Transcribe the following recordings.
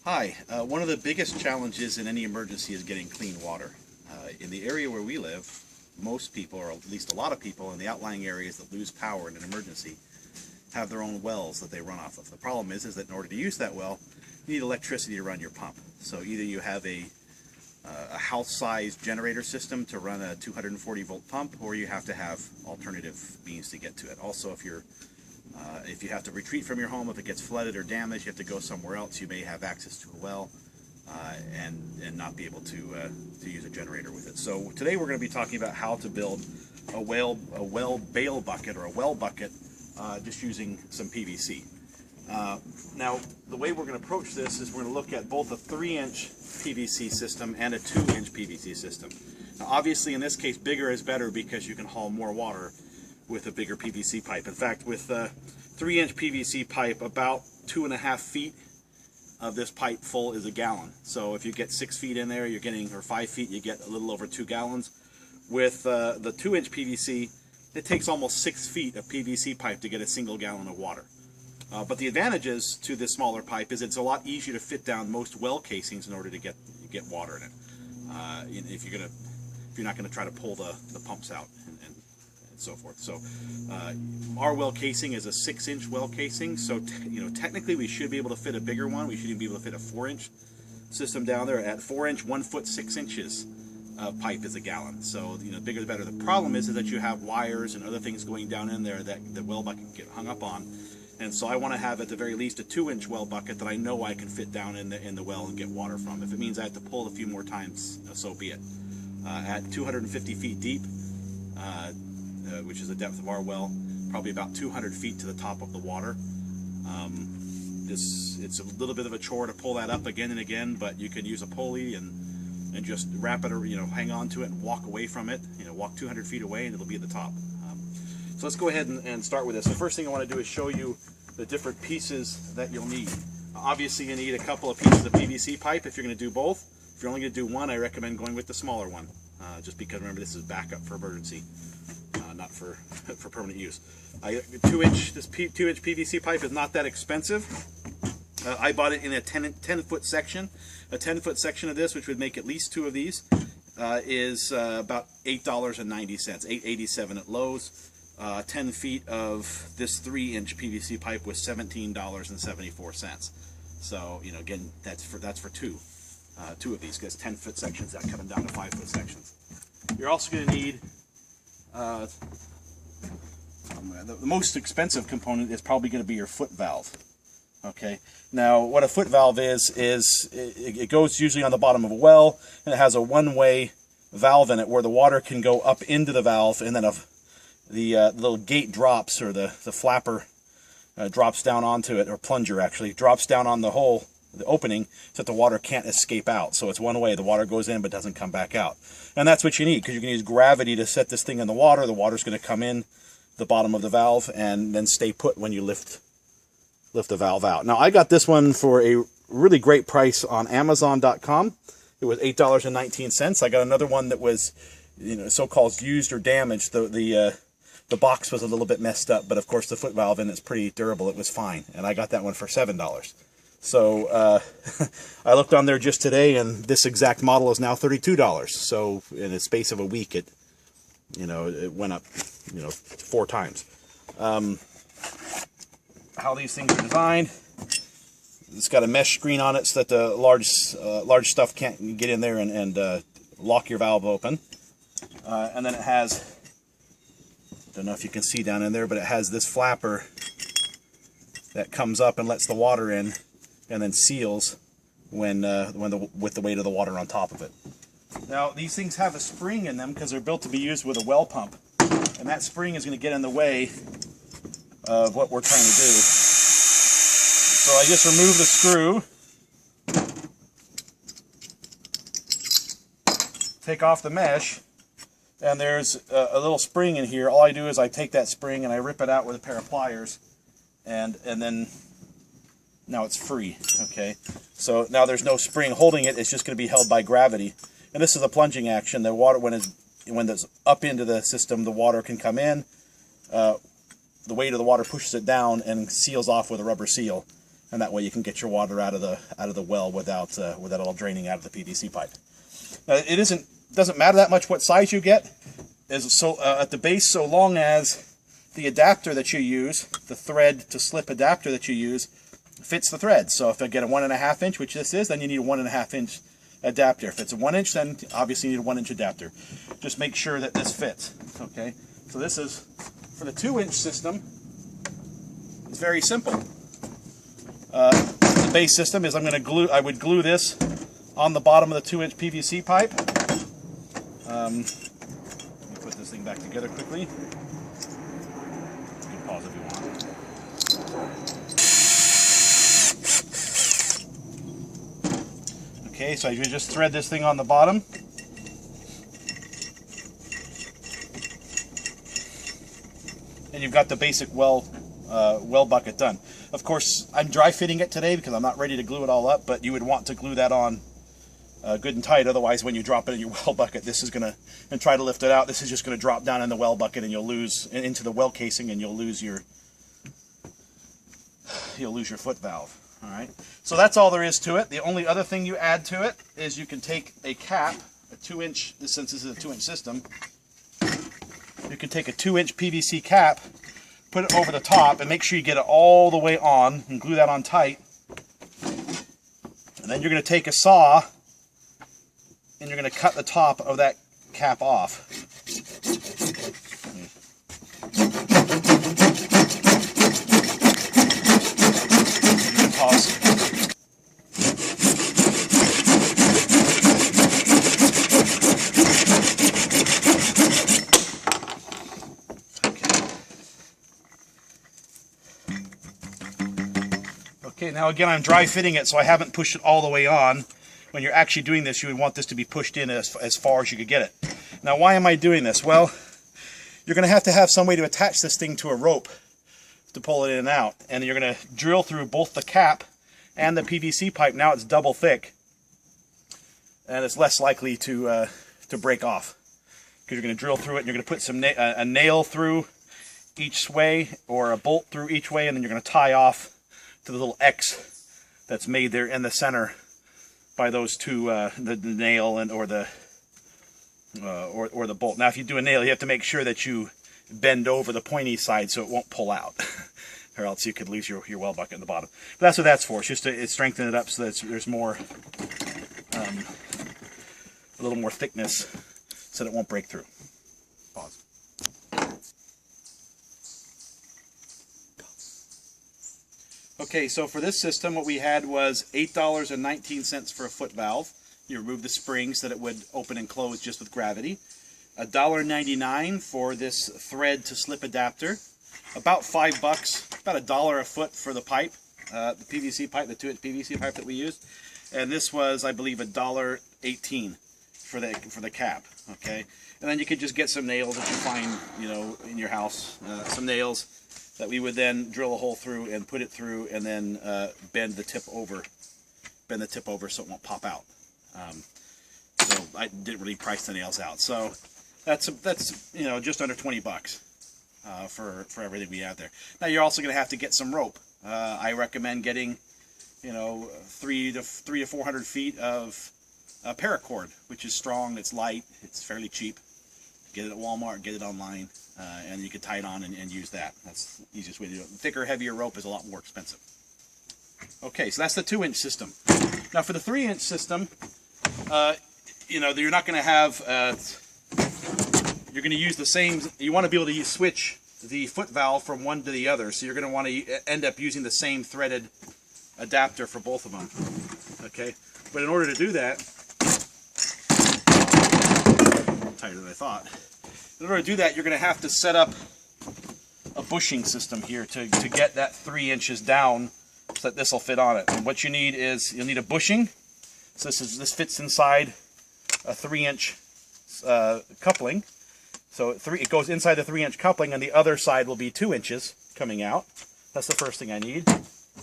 Hi. One of the biggest challenges in any emergency is getting clean water. In the area where we live, most people, or at least a lot of people in the outlying areas that lose power in an emergency, have their own wells that they run off of. The problem is that in order to use that well, you need electricity to run your pump. So either you have a house-sized generator system to run a 240-volt pump, or you have to have alternative means to get to it. Also, if you have to retreat from your home, if it gets flooded or damaged, you have to go somewhere else. You may have access to a well and not be able to use a generator with it. So today we're going to be talking about how to build a well bail bucket or a well bucket just using some PVC. Now, the way we're going to approach this is we're going to look at both a 3-inch PVC system and a 2-inch PVC system. Now, obviously, in this case, bigger is better because you can haul more water with a bigger PVC pipe. In fact, with a 3-inch PVC pipe, about 2.5 feet of this pipe full is a gallon. So if you get 6 feet in there, you're getting, or 5 feet, you get a little over 2 gallons. With the 2-inch PVC, it takes almost 6 feet of PVC pipe to get a single gallon of water. But the advantages to this smaller pipe is it's a lot easier to fit down most well casings in order to get water in it. If you're not going to try to pull the pumps out and so forth. So our well casing is a 6-inch well casing. So technically we should be able to fit a bigger one. We should even be able to fit a 4-inch system down there. At 4-inch, 1 foot 6 inches of pipe is a gallon. So bigger the better. The problem is that you have wires and other things going down in there that the well bucket can get hung up on. And so I want to have at the very least a 2-inch well bucket that I know I can fit down in the well and get water from. If it means I have to pull a few more times, so be it. At 250 feet deep, which is the depth of our well, probably about 200 feet to the top of the water. It's a little bit of a chore to pull that up again and again, but you can use a pulley and just wrap it, or hang on to it and walk away from it. Walk 200 feet away and it'll be at the top. So let's go ahead and start with this. The first thing I want to do is show you the different pieces that you'll need. Obviously, you need a couple of pieces of PVC pipe if you're going to do both. If you're only going to do one, I recommend going with the smaller one, just because remember this is backup for emergency, not for permanent use. This 2-inch PVC pipe is not that expensive. I bought it in a 10-foot section. A 10-foot section of this, which would make at least 2 of these, is about $8.90, $8.87 at Lowe's. 10 feet of this 3-inch PVC pipe was $17.74. So again, that's for two of these, because 10-foot sections that cut them down to 5-foot sections. You're also going to need the most expensive component is probably going to be your foot valve. Okay. Now, what a foot valve is it goes usually on the bottom of a well, and it has a one-way valve in it where the water can go up into the valve, and then the little gate drops, or the flapper drops down onto it, or plunger actually drops down on the hole, the opening, so that the water can't escape out. So it's one way, the water goes in but doesn't come back out. And that's what you need, because you can use gravity to set this thing in the water. The water's going to come in the bottom of the valve and then stay put when you lift the valve out. Now, I got this one for a really great price on Amazon.com. It was $8.19. I got another one that was so-called used or damaged. The box was a little bit messed up, but of course the foot valve in it's pretty durable. It was fine, and I got that one for $7. So I looked on there just today, and this exact model is now $32. So in the space of a week, it went up 4 times. How these things are designed: it's got a mesh screen on it so that the large stuff can't get in there and lock your valve open. And then it has, don't know if you can see down in there, but it has this flapper that comes up and lets the water in, and then seals with the weight of the water on top of it. Now, these things have a spring in them because they're built to be used with a well pump, and that spring is going to get in the way of what we're trying to do. So I just remove the screw, take off the mesh, and there's a little spring in here. All I do is I take that spring and I rip it out with a pair of pliers, and then now it's free. Okay, so now there's no spring holding it. It's just going to be held by gravity. And this is a plunging action. The water, when it's up into the system, the water can come in. The weight of the water pushes it down and seals off with a rubber seal. and that way you can get your water out of the well without it all draining out of the PVC pipe. Now, it doesn't matter that much what size you get, at the base, so long as the adapter that you use, the thread to slip adapter that you use, fits the thread. So if I get a 1.5 inch, which this is, then you need a 1.5 inch adapter. If it's a 1 inch, then obviously you need a 1 inch adapter. Just make sure that this fits. Okay, so this is for the 2 inch system. It's very simple. The base system is I would glue this on the bottom of the 2 inch PVC pipe. Let me put this thing back together quickly. You can pause if you want. Okay, so you just thread this thing on the bottom. And you've got the basic well bucket done. Of course, I'm dry fitting it today because I'm not ready to glue it all up, but you would want to glue that on good and tight. Otherwise, when you drop it in your well bucket, this is gonna, and try to lift it out, this is just gonna drop down in the well bucket, and you'll lose into the well casing, and you'll lose your foot valve. All right, so that's all there is to it. The only other thing you add to it is you can take a cap, a 2 inch, since this is a 2 inch system, you can take a 2 inch PVC cap, put it over the top, and make sure you get it all the way on, and glue that on tight. And then you're going to take a saw, and you're going to cut the top of that cap off. Okay, now again, I'm dry fitting it, so I haven't pushed it all the way on. When you're actually doing this, you would want this to be pushed in as far as you could get it. Now, why am I doing this? Well, you're going to have some way to attach this thing to a rope to pull it in and out. And you're going to drill through both the cap and the PVC pipe. Now it's double thick, and it's less likely to break off, because you're going to drill through it, and you're going to put a nail through each way, or a bolt through each way, and then you're going to tie off to the little X that's made there in the center by those two, the nail or the bolt. Now, if you do a nail, you have to make sure that you bend over the pointy side so it won't pull out, or else you could lose your well bucket in the bottom. But that's what that's for. It's just to strengthen it up so that there's more, a little more thickness, so that it won't break through. Pause. Okay, so for this system, what we had was $8.19 for a foot valve. You remove the springs so that it would open and close just with gravity. $1.99 for this thread to slip adapter. About $5, about $1 a foot for the pipe, the PVC pipe, the 2 inch PVC pipe that we used. And this was, I believe, $1.18 for the cap. Okay, and then you could just get some nails that you find, in your house, some nails that we would then drill a hole through and put it through, and then bend the tip over so it won't pop out. So I didn't really price the nails out. So that's just under $20 for everything we have there. Now you're also going to have to get some rope. I recommend getting 300 to 400 feet of paracord, which is strong, it's light, it's fairly cheap. Get it at Walmart, get it online. And you can tie it on and use that. That's the easiest way to do it. Thicker, heavier rope is a lot more expensive. Okay, so that's the 2 inch system. Now for the 3 inch system, you're not going to have, you're going to use the same, you want to be able to switch the foot valve from one to the other, so you're going to want to end up using the same threaded adapter for both of them. Okay, but in order to do that, tighter than I thought. In order to do that, you're going to have to set up a bushing system here to get that 3 inches down so that this will fit on it. And what you need is, you'll need a bushing. So this fits inside a 3 inch coupling. So it goes inside the 3 inch coupling, and the other side will be 2 inches coming out. That's the first thing I need.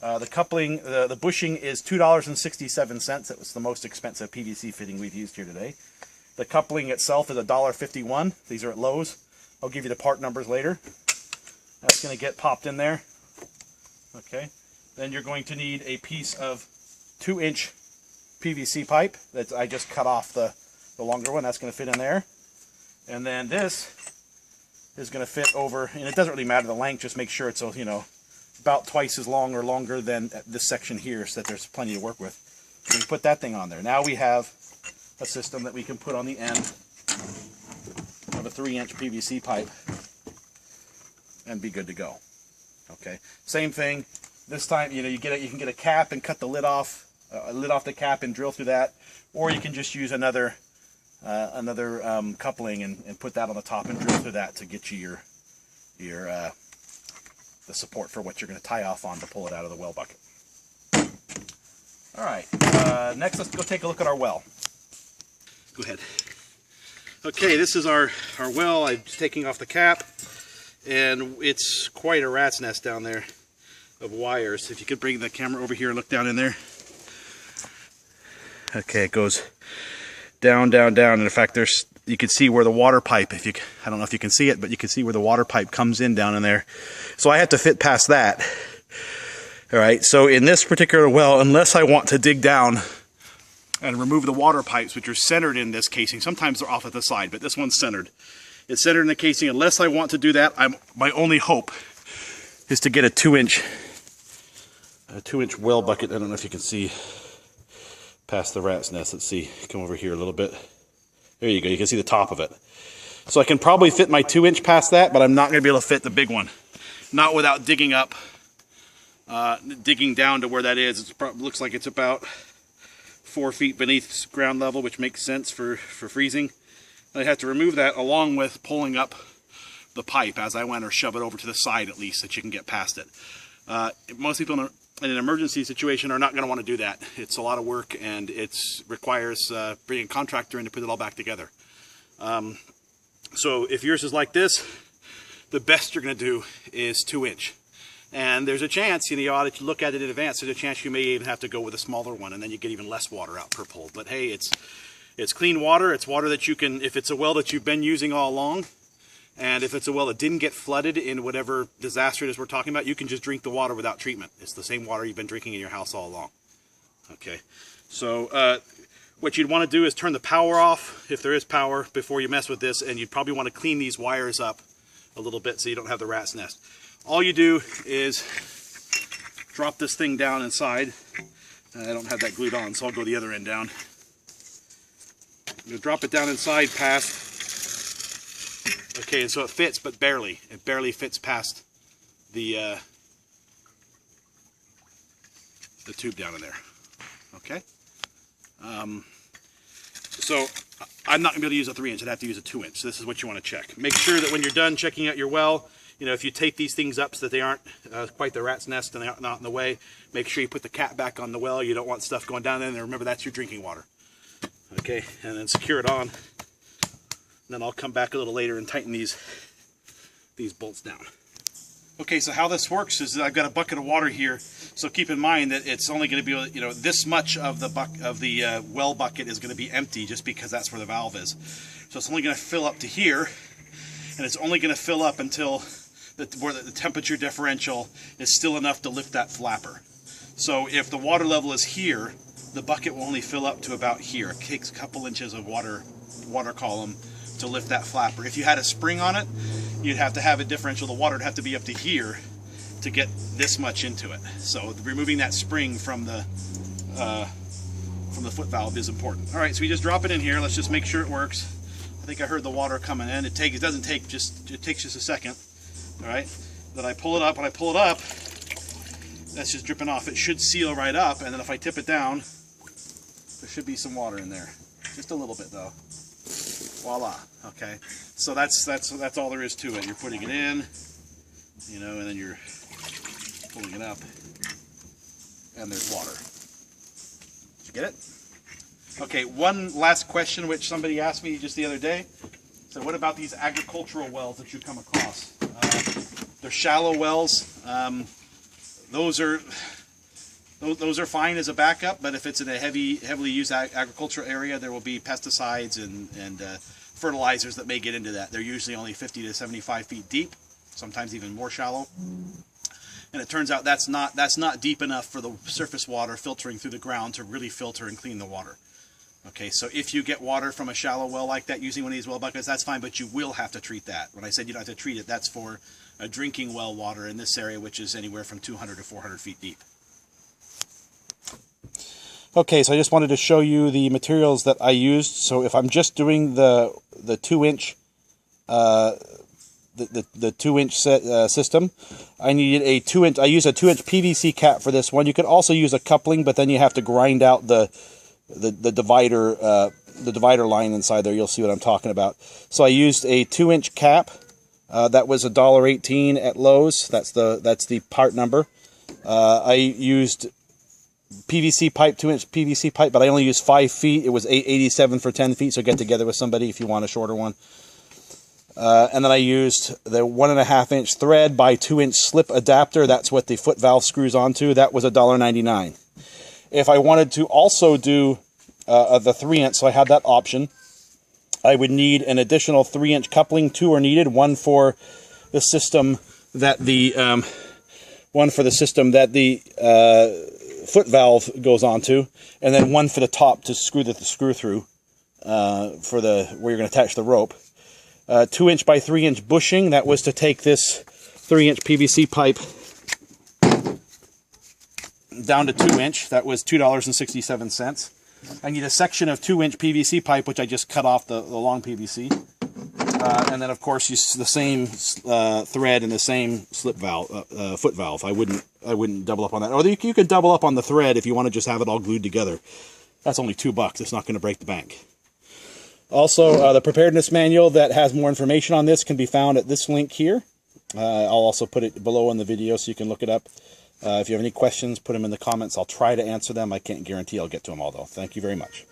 The coupling, the bushing is $2.67. It was the most expensive PVC fitting we've used here today. The coupling itself is $1.51. These are at Lowe's. I'll give you the part numbers later. That's going to get popped in there. Okay. then you're going to need a piece of 2-inch PVC pipe that I just cut off the longer one. That's going to fit in there. And then this is going to fit over, and it doesn't really matter the length, just make sure it's, you know, about twice as long or longer than this section here, so that there's plenty to work with. So we put that thing on there. Now we have a system that we can put on the end of a 3-inch PVC pipe and be good to go. Okay, same thing. This time, you know, you can get a cap and cut the lid off the cap and drill through that, or you can just use another coupling and put that on the top and drill through that to get you the support for what you're going to tie off on to pull it out of the well bucket. All right, next let's go take a look at our well. Go ahead. Okay, this is our well. I'm just taking off the cap, and it's quite a rat's nest down there of wires. If you could bring the camera over here and look down in there. Okay, it goes down, down, down, and in fact, you can see where the water pipe, I don't know if you can see it, but you can see where the water pipe comes in down in there. So I have to fit past that. All right, so in this particular well, unless I want to dig down and remove the water pipes, which are centered in this casing, sometimes they're off at the side, but this one's centered. It's centered in the casing. Unless I want to do that, my only hope is to get a 2-inch well bucket. I don't know if you can see past the rat's nest. Let's see, come over here a little bit. There you go, you can see the top of it. So I can probably fit my 2-inch past that, but I'm not going to be able to fit the big one. Not without digging down to where that is. It looks like it's about 4 feet beneath ground level, which makes sense for freezing. I have to remove that along with pulling up the pipe as I went, or shove it over to the side at least, so that you can get past it. Most people in an emergency situation are not going to want to do that. It's a lot of work, and it requires bringing a contractor in to put it all back together. So if yours is like this, the best you're going to do is 2-inch. And there's a chance, you know, if you look at it in advance, there's a chance you may even have to go with a smaller one, and then you get even less water out per pull. But hey, it's clean water. It's water that you can, if it's a well that you've been using all along, and if it's a well that didn't get flooded in whatever disaster it is we're talking about, you can just drink the water without treatment. It's the same water you've been drinking in your house all along. Okay, so what you'd want to do is turn the power off, if there is power, before you mess with this, and you'd probably want to clean these wires up a little bit so you don't have the rat's nest. All you do is drop this thing down inside. I don't have that glued on, so I'll go the other end down. You drop it down inside past. Okay, and so it fits, but barely. It barely fits past the tube down in there. Okay. So I'm not gonna be able to use a 3-inch. I'd have to use a 2-inch. So this is what you want to check. Make sure that when you're done checking out your well, you know, if you take these things up so that they aren't quite the rat's nest and they're not in the way, make sure you put the cap back on the well. You don't want stuff going down in there. Remember, that's your drinking water. Okay, and then secure it on. And then I'll come back a little later and tighten these bolts down. Okay, so how this works is that I've got a bucket of water here. So keep in mind that it's only going to be, you know, this much of the well bucket is going to be empty, just because that's where the valve is. So it's only going to fill up to here, and it's only going to fill up until where the temperature differential is still enough to lift that flapper. So if the water level is here, the bucket will only fill up to about here. It takes a couple inches of water column to lift that flapper. If you had a spring on it, you'd have to have a differential. The water would have to be up to here to get this much into it. So removing that spring from the foot valve is important. All right, so we just drop it in here. Let's just make sure it works. I think I heard the water coming in. It takes just a second. All right, then I pull it up. When I pull it up, that's just dripping off. It should seal right up, and then if I tip it down, there should be some water in there. Just a little bit though. Voila. Okay. So that's all there is to it. You're putting it in, you know, and then you're pulling it up, and there's water. Did you get it? Okay. One last question, which somebody asked me just the other day. So what about these agricultural wells that you come across? They're shallow wells. Those are fine as a backup, but if it's in a heavily used agricultural area, there will be pesticides and fertilizers that may get into that. They're usually only 50 to 75 feet deep, sometimes even more shallow. And it turns out that's not deep enough for the surface water filtering through the ground to really filter and clean the water. Okay, so if you get water from a shallow well like that using one of these well buckets, that's fine, but you will have to treat that. When I said you don't have to treat it, that's for a drinking well water in this area, which is anywhere from 200 to 400 feet deep. Okay, so I just wanted to show you the materials that I used. So if I'm just doing the 2-inch the 2-inch system, I needed a 2-inch. I use a 2-inch PVC cap for this one. You could also use a coupling, but then you have to grind out the divider line inside there. You'll see what I'm talking about. So I used a 2-inch cap. That was $1.18 at Lowe's. That's the part number. I used PVC pipe, 2-inch PVC pipe, but I only used 5 feet. It was $8.87 for 10 feet, so get together with somebody if you want a shorter one. And then I used the 1.5-inch thread by 2-inch slip adapter. That's what the foot valve screws onto. That was $1.99. If I wanted to also do the 3-inch, so I had that option, I would need an additional 3-inch coupling. 2 are needed. One for the system that the foot valve goes onto, and then one for the top to screw the screw through for where you're going to attach the rope. 2-inch by 3-inch bushing. That was to take this 3-inch PVC pipe down to 2-inch. That was $2.67. I need a section of 2-inch PVC pipe, which I just cut off the long PVC. And then, of course, use the same thread and the same slip valve, foot valve. I wouldn't double up on that. Or you could double up on the thread if you want to just have it all glued together. That's only $2. It's not going to break the bank. Also, the preparedness manual that has more information on this can be found at this link here. I'll also put it below in the video so you can look it up. If you have any questions, put them in the comments. I'll try to answer them. I can't guarantee I'll get to them all, though. Thank you very much.